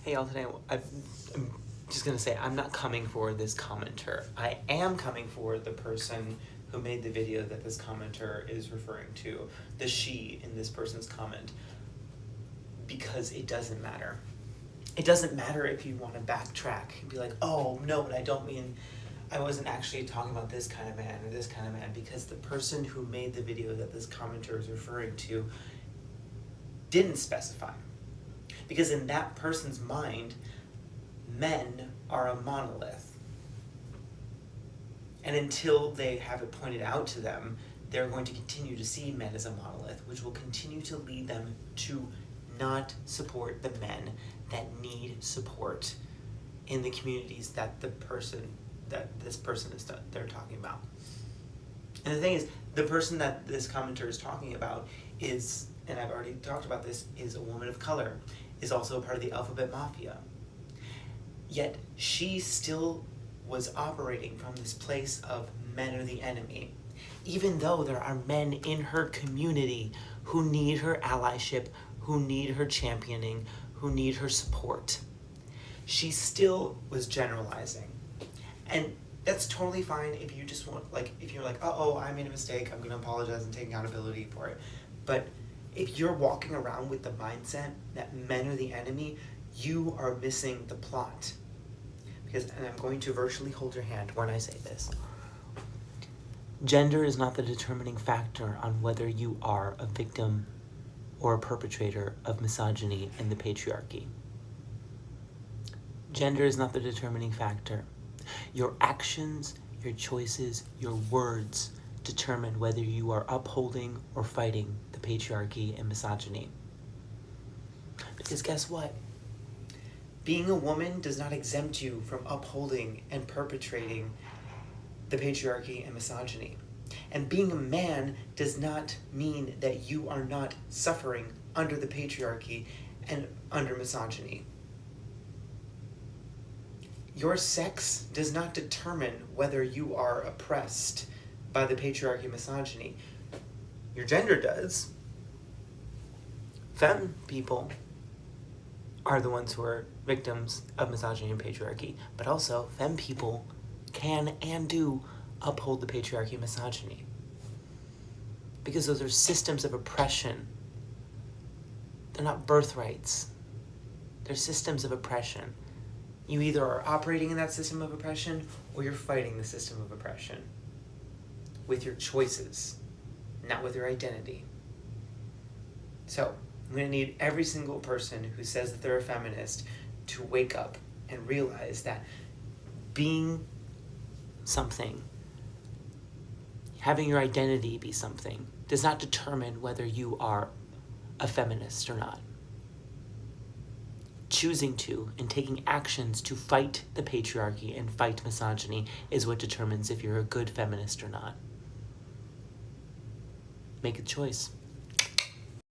Hey y'all, today I'm just gonna say I'm not coming for this commenter. I am coming for the person who made the video that this commenter is referring to, the she in this person's comment, because it doesn't matter. It doesn't matter if you want to backtrack and be like, oh no, but I wasn't actually talking about this kind of man or this kind of man, because the person who made the video that this commenter is referring to didn't specify. Because in that person's mind, men are a monolith. And until they have it pointed out to them, they're going to continue to see men as a monolith, which will continue to lead them to not support the men that need support in the communities that this person is they're talking about. And the thing is, the person that this commenter is talking about is, and I've already talked about this, is a woman of color, is also a part of the alphabet mafia. Yet she still was operating from this place of men are the enemy, even though there are men in her community who need her allyship, who need her championing, who need her support. She still was generalizing. And that's totally fine if you just want, if you're like, uh-oh, I made a mistake, I'm gonna apologize and take accountability for it. But if you're walking around with the mindset that men are the enemy, you are missing the plot. And I'm going to virtually hold your hand when I say this. Gender is not the determining factor on whether you are a victim or a perpetrator of misogyny and the patriarchy. Gender is not the determining factor. Your actions, your choices, your words determine whether you are upholding or fighting the patriarchy and misogyny. Because guess what? Being a woman does not exempt you from upholding and perpetrating the patriarchy and misogyny. And being a man does not mean that you are not suffering under the patriarchy and under misogyny. Your sex does not determine whether you are oppressed by the patriarchy and misogyny. Your gender does. Femme people are the ones who are victims of misogyny and patriarchy, but also femme people can and do uphold the patriarchy and misogyny. Because those are systems of oppression. They're not birthrights. They're systems of oppression. You either are operating in that system of oppression or you're fighting the system of oppression with your choices, not with your identity. So, I'm going to need every single person who says that they're a feminist to wake up and realize that being something, having your identity be something, does not determine whether you are a feminist or not. Choosing to and taking actions to fight the patriarchy and fight misogyny is what determines if you're a good feminist or not. Make a choice.